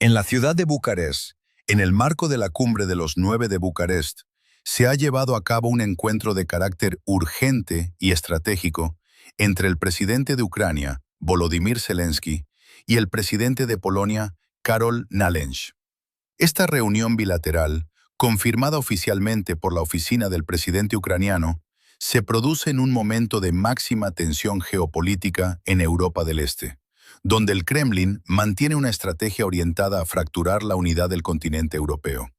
En la ciudad de Bucarest, en el marco de la Cumbre de los 9 de Bucarest, se ha llevado a cabo un encuentro de carácter urgente y estratégico entre el presidente de Ucrania, Volodymyr Zelensky, y el presidente de Polonia, Karol Nawrocki. Esta reunión bilateral, confirmada oficialmente por la oficina del presidente ucraniano, se produce en un momento de máxima tensión geopolítica en Europa del Este, donde el Kremlin mantiene una estrategia orientada a fracturar la unidad del continente europeo.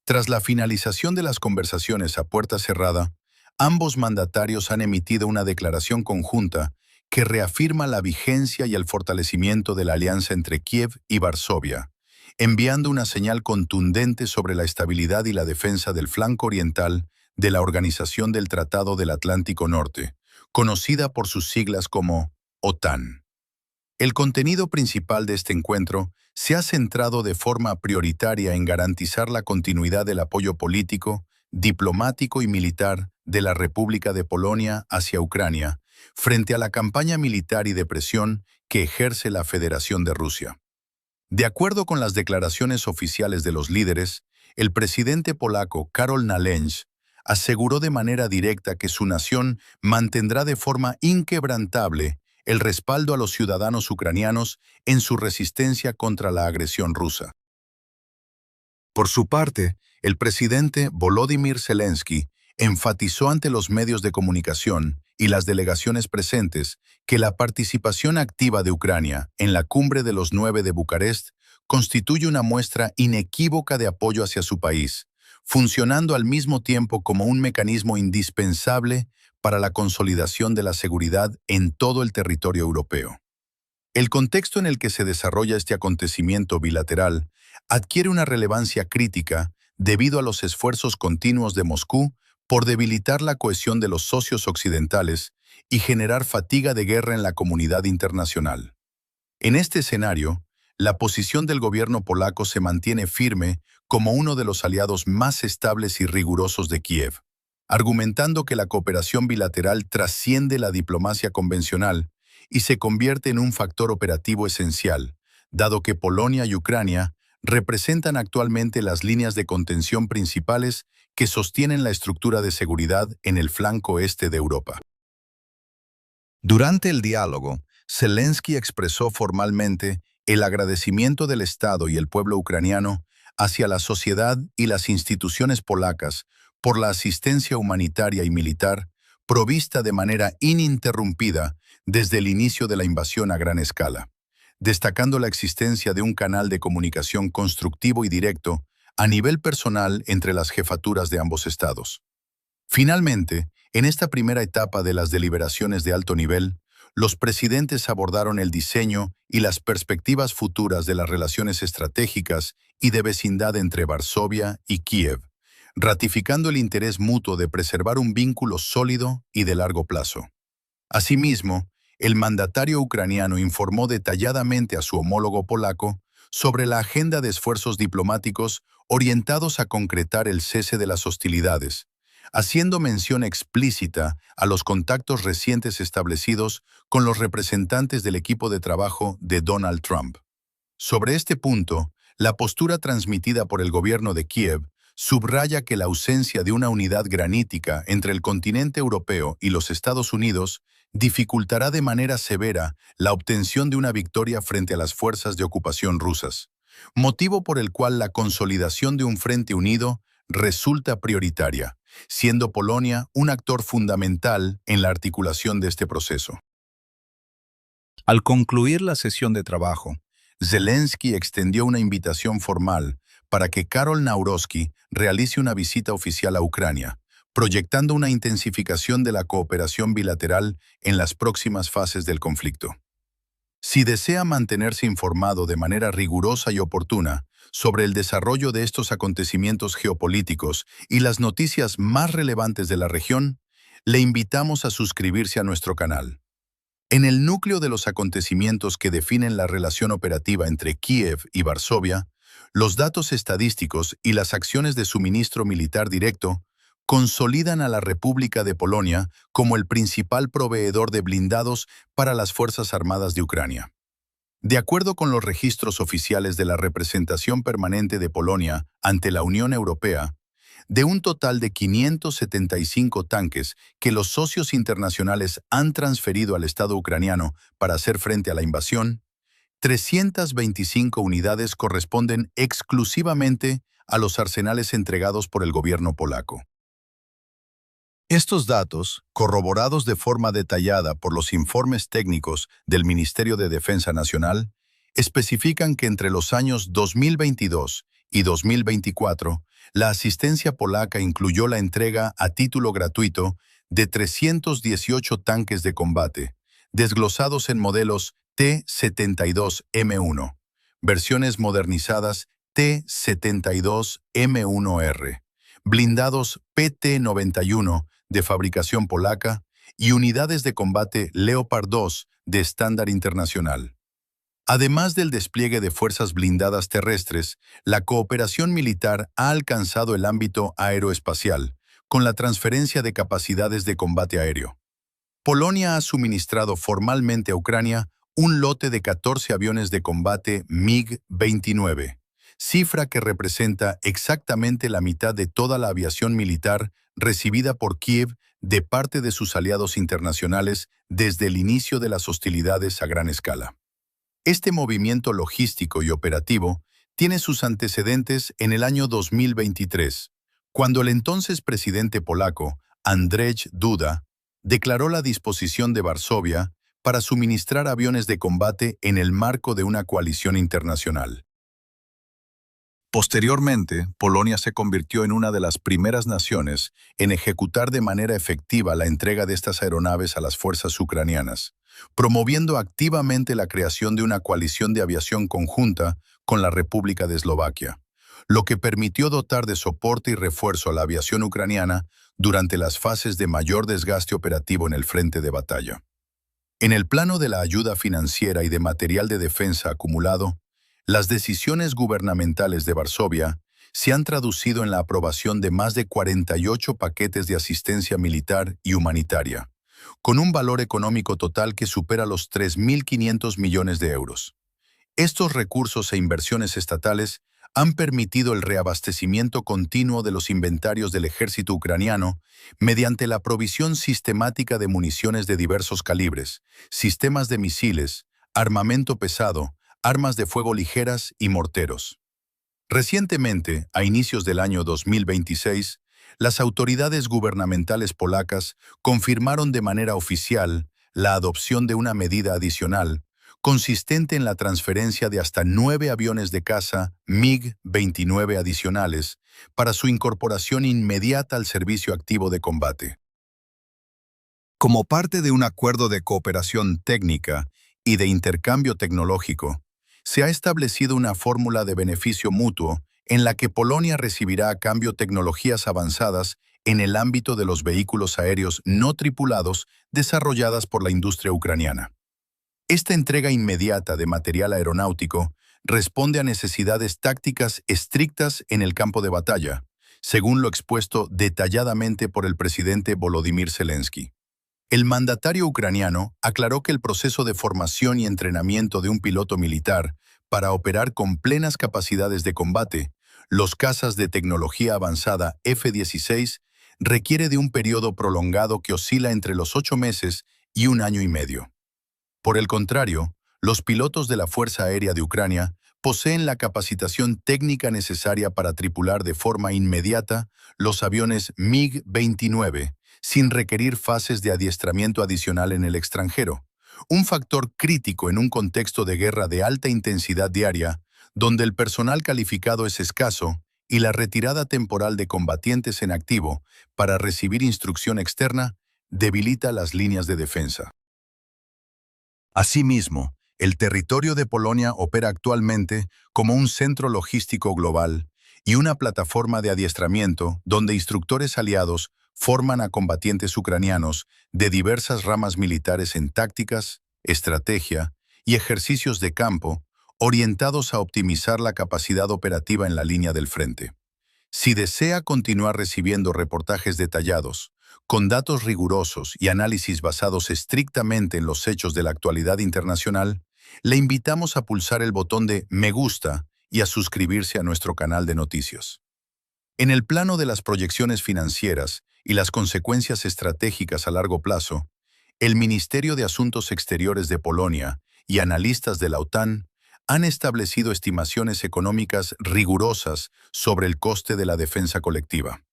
Tras la finalización de las conversaciones a puerta cerrada, ambos mandatarios han emitido una declaración conjunta que reafirma la vigencia y el fortalecimiento de la alianza entre Kiev y Varsovia, enviando una señal contundente sobre la estabilidad y la defensa del flanco oriental de la Organización del Tratado del Atlántico Norte, conocida por sus siglas como OTAN. El contenido principal de este encuentro se ha centrado de forma prioritaria en garantizar la continuidad del apoyo político, diplomático y militar de la República de Polonia hacia Ucrania, frente a la campaña militar y de presión que ejerce la Federación de Rusia. De acuerdo con las declaraciones oficiales de los líderes, el presidente polaco Karol Nawrocki aseguró de manera directa que su nación mantendrá de forma inquebrantable el respaldo a los ciudadanos ucranianos en su resistencia contra la agresión rusa. Por su parte, el presidente Volodymyr Zelensky enfatizó ante los medios de comunicación y las delegaciones presentes que la participación activa de Ucrania en la Cumbre de los 9 de Bucarest constituye una muestra inequívoca de apoyo hacia su país, funcionando al mismo tiempo como un mecanismo indispensable para la consolidación de la seguridad en todo el territorio europeo. El contexto en el que se desarrolla este acontecimiento bilateral adquiere una relevancia crítica debido a los esfuerzos continuos de Moscú por debilitar la cohesión de los socios occidentales y generar fatiga de guerra en la comunidad internacional. En este escenario, la posición del gobierno polaco se mantiene firme como uno de los aliados más estables y rigurosos de Kiev, argumentando que la cooperación bilateral trasciende la diplomacia convencional y se convierte en un factor operativo esencial, dado que Polonia y Ucrania representan actualmente las líneas de contención principales que sostienen la estructura de seguridad en el flanco este de Europa. Durante el diálogo, Zelensky expresó formalmente el agradecimiento del Estado y el pueblo ucraniano hacia la sociedad y las instituciones polacas por la asistencia humanitaria y militar provista de manera ininterrumpida desde el inicio de la invasión a gran escala, destacando la existencia de un canal de comunicación constructivo y directo a nivel personal entre las jefaturas de ambos estados. Finalmente, en esta primera etapa de las deliberaciones de alto nivel, los presidentes abordaron el diseño y las perspectivas futuras de las relaciones estratégicas y de vecindad entre Varsovia y Kiev, ratificando el interés mutuo de preservar un vínculo sólido y de largo plazo. Asimismo, el mandatario ucraniano informó detalladamente a su homólogo polaco sobre la agenda de esfuerzos diplomáticos orientados a concretar el cese de las hostilidades, haciendo mención explícita a los contactos recientes establecidos con los representantes del equipo de trabajo de Donald Trump. Sobre este punto, la postura transmitida por el gobierno de Kiev subraya que la ausencia de una unidad granítica entre el continente europeo y los Estados Unidos dificultará de manera severa la obtención de una victoria frente a las fuerzas de ocupación rusas, motivo por el cual la consolidación de un frente unido resulta prioritaria, siendo Polonia un actor fundamental en la articulación de este proceso. Al concluir la sesión de trabajo, Zelensky extendió una invitación formal para que Karol Nawrocki realice una visita oficial a Ucrania, proyectando una intensificación de la cooperación bilateral en las próximas fases del conflicto. Si desea mantenerse informado de manera rigurosa y oportuna sobre el desarrollo de estos acontecimientos geopolíticos y las noticias más relevantes de la región, le invitamos a suscribirse a nuestro canal. En el núcleo de los acontecimientos que definen la relación operativa entre Kiev y Varsovia, los datos estadísticos y las acciones de suministro militar directo consolidan a la República de Polonia como el principal proveedor de blindados para las Fuerzas Armadas de Ucrania. De acuerdo con los registros oficiales de la representación permanente de Polonia ante la Unión Europea, de un total de 575 tanques que los socios internacionales han transferido al Estado ucraniano para hacer frente a la invasión, 325 unidades corresponden exclusivamente a los arsenales entregados por el gobierno polaco. Estos datos, corroborados de forma detallada por los informes técnicos del Ministerio de Defensa Nacional, especifican que entre los años 2022 y 2024, la asistencia polaca incluyó la entrega a título gratuito de 318 tanques de combate, desglosados en modelos T-72M1, versiones modernizadas T-72M1R, blindados PT-91 de fabricación polaca y unidades de combate Leopard 2 de estándar internacional. Además del despliegue de fuerzas blindadas terrestres, la cooperación militar ha alcanzado el ámbito aeroespacial, con la transferencia de capacidades de combate aéreo. Polonia ha suministrado formalmente a Ucrania un lote de 14 aviones de combate MiG-29, cifra que representa exactamente la mitad de toda la aviación militar recibida por Kiev de parte de sus aliados internacionales desde el inicio de las hostilidades a gran escala. Este movimiento logístico y operativo tiene sus antecedentes en el año 2023, cuando el entonces presidente polaco, Andrzej Duda, declaró la disposición de Varsovia para suministrar aviones de combate en el marco de una coalición internacional. Posteriormente, Polonia se convirtió en una de las primeras naciones en ejecutar de manera efectiva la entrega de estas aeronaves a las fuerzas ucranianas, promoviendo activamente la creación de una coalición de aviación conjunta con la República de Eslovaquia, lo que permitió dotar de soporte y refuerzo a la aviación ucraniana durante las fases de mayor desgaste operativo en el frente de batalla. En el plano de la ayuda financiera y de material de defensa acumulado, las decisiones gubernamentales de Varsovia se han traducido en la aprobación de más de 48 paquetes de asistencia militar y humanitaria, con un valor económico total que supera los 3.500 millones de euros. Estos recursos e inversiones estatales han permitido el reabastecimiento continuo de los inventarios del ejército ucraniano mediante la provisión sistemática de municiones de diversos calibres, sistemas de misiles, armamento pesado, armas de fuego ligeras y morteros. Recientemente, a inicios del año 2026, las autoridades gubernamentales polacas confirmaron de manera oficial la adopción de una medida adicional consistente en la transferencia de hasta 9 aviones de caza MiG-29 adicionales para su incorporación inmediata al servicio activo de combate. Como parte de un acuerdo de cooperación técnica y de intercambio tecnológico, se ha establecido una fórmula de beneficio mutuo en la que Polonia recibirá a cambio tecnologías avanzadas en el ámbito de los vehículos aéreos no tripulados desarrolladas por la industria ucraniana. Esta entrega inmediata de material aeronáutico responde a necesidades tácticas estrictas en el campo de batalla, según lo expuesto detalladamente por el presidente Volodymyr Zelensky. El mandatario ucraniano aclaró que el proceso de formación y entrenamiento de un piloto militar para operar con plenas capacidades de combate, los cazas de tecnología avanzada F-16, requiere de un periodo prolongado que oscila entre los 8 meses y 1 año y medio. Por el contrario, los pilotos de la Fuerza Aérea de Ucrania poseen la capacitación técnica necesaria para tripular de forma inmediata los aviones MiG-29, sin requerir fases de adiestramiento adicional en el extranjero, un factor crítico en un contexto de guerra de alta intensidad diaria, donde el personal calificado es escaso y la retirada temporal de combatientes en activo para recibir instrucción externa debilita las líneas de defensa. Asimismo, el territorio de Polonia opera actualmente como un centro logístico global y una plataforma de adiestramiento donde instructores aliados forman a combatientes ucranianos de diversas ramas militares en tácticas, estrategia y ejercicios de campo orientados a optimizar la capacidad operativa en la línea del frente. Si desea continuar recibiendo reportajes detallados, con datos rigurosos y análisis basados estrictamente en los hechos de la actualidad internacional, Le invitamos a pulsar el botón de Me gusta y a suscribirse a nuestro canal de noticias. En el plano de las proyecciones financieras y las consecuencias estratégicas a largo plazo, el Ministerio de Asuntos Exteriores de Polonia y analistas de la OTAN han establecido estimaciones económicas rigurosas sobre el coste de la defensa colectiva.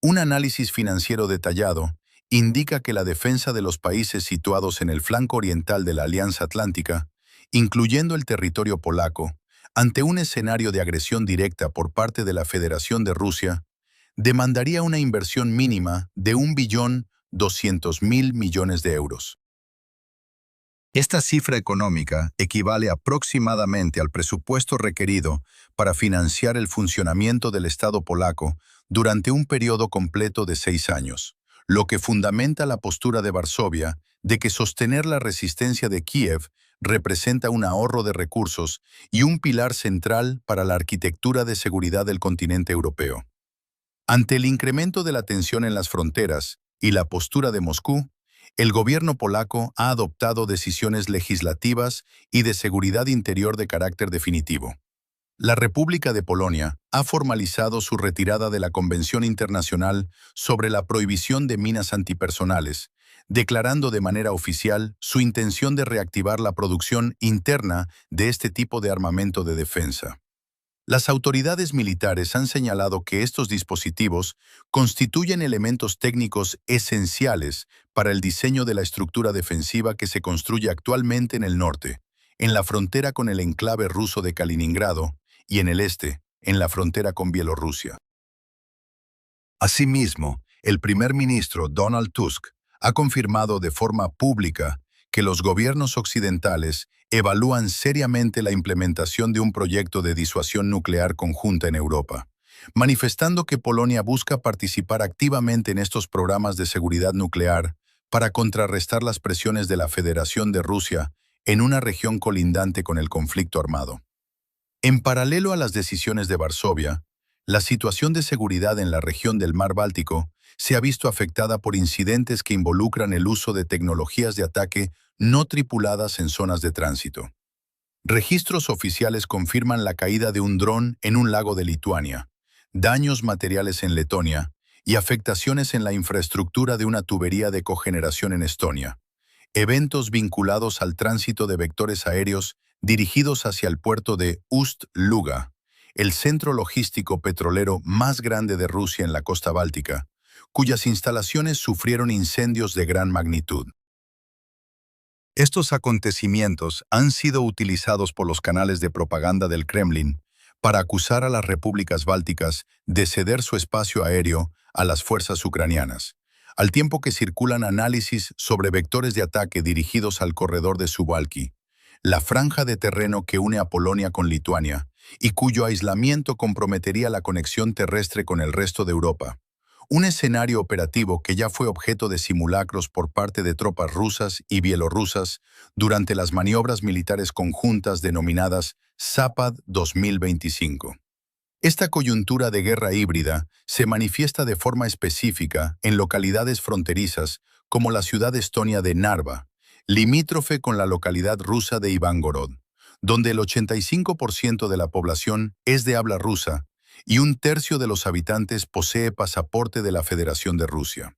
Un análisis financiero detallado indica que la defensa de los países situados en el flanco oriental de la Alianza Atlántica, incluyendo el territorio polaco, ante un escenario de agresión directa por parte de la Federación de Rusia, demandaría una inversión mínima de 1.200.000 millones de euros. Esta cifra económica equivale aproximadamente al presupuesto requerido para financiar el funcionamiento del Estado polaco durante un periodo completo de 6 años, lo que fundamenta la postura de Varsovia de que sostener la resistencia de Kiev representa un ahorro de recursos y un pilar central para la arquitectura de seguridad del continente europeo. Ante el incremento de la tensión en las fronteras y la postura de Moscú, el gobierno polaco ha adoptado decisiones legislativas y de seguridad interior de carácter definitivo. La República de Polonia ha formalizado su retirada de la Convención Internacional sobre la Prohibición de Minas Antipersonales, declarando de manera oficial su intención de reactivar la producción interna de este tipo de armamento de defensa. Las autoridades militares han señalado que estos dispositivos constituyen elementos técnicos esenciales para el diseño de la estructura defensiva que se construye actualmente en el norte, en la frontera con el enclave ruso de Kaliningrado, y en el este, en la frontera con Bielorrusia. Asimismo, el primer ministro Donald Tusk ha confirmado de forma pública que los gobiernos occidentales evalúan seriamente la implementación de un proyecto de disuasión nuclear conjunta en Europa, manifestando que Polonia busca participar activamente en estos programas de seguridad nuclear para contrarrestar las presiones de la Federación de Rusia en una región colindante con el conflicto armado. En paralelo a las decisiones de Varsovia, la situación de seguridad en la región del Mar Báltico se ha visto afectada por incidentes que involucran el uso de tecnologías de ataque no tripuladas en zonas de tránsito. Registros oficiales confirman la caída de un dron en un lago de Lituania, daños materiales en Letonia y afectaciones en la infraestructura de una tubería de cogeneración en Estonia. Eventos vinculados al tránsito de vectores aéreos dirigidos hacia el puerto de Ust-Luga, el centro logístico petrolero más grande de Rusia en la costa báltica, cuyas instalaciones sufrieron incendios de gran magnitud. Estos acontecimientos han sido utilizados por los canales de propaganda del Kremlin para acusar a las repúblicas bálticas de ceder su espacio aéreo a las fuerzas ucranianas, al tiempo que circulan análisis sobre vectores de ataque dirigidos al corredor de Suwałki, la franja de terreno que une a Polonia con Lituania y cuyo aislamiento comprometería la conexión terrestre con el resto de Europa. Un escenario operativo que ya fue objeto de simulacros por parte de tropas rusas y bielorrusas durante las maniobras militares conjuntas denominadas Zapad 2025. Esta coyuntura de guerra híbrida se manifiesta de forma específica en localidades fronterizas como la ciudad estonia de Narva, limítrofe con la localidad rusa de Ivangorod, donde el 85% de la población es de habla rusa y un tercio de los habitantes posee pasaporte de la Federación de Rusia.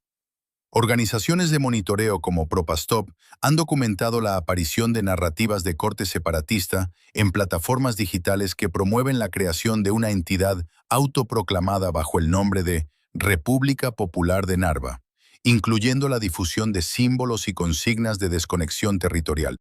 Organizaciones de monitoreo como Propastop han documentado la aparición de narrativas de corte separatista en plataformas digitales que promueven la creación de una entidad autoproclamada bajo el nombre de República Popular de Narva, incluyendo la difusión de símbolos y consignas de desconexión territorial.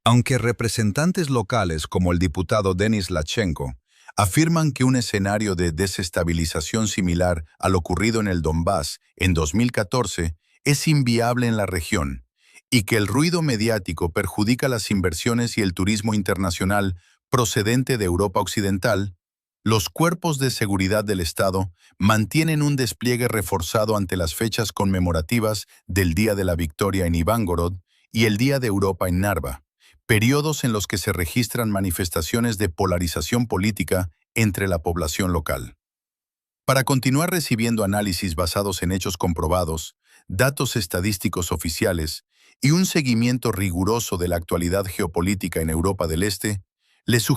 Aunque representantes locales como el diputado Denis Lachenko afirman que un escenario de desestabilización similar al ocurrido en el Donbass en 2014 es inviable en la región y que el ruido mediático perjudica las inversiones y el turismo internacional procedente de Europa Occidental, los cuerpos de seguridad del Estado mantienen un despliegue reforzado ante las fechas conmemorativas del Día de la Victoria en Ivangorod y el Día de Europa en Narva, periodos en los que se registran manifestaciones de polarización política entre la población local. Para continuar recibiendo análisis basados en hechos comprobados, datos estadísticos oficiales y un seguimiento riguroso de la actualidad geopolítica en Europa del Este, le sugerimos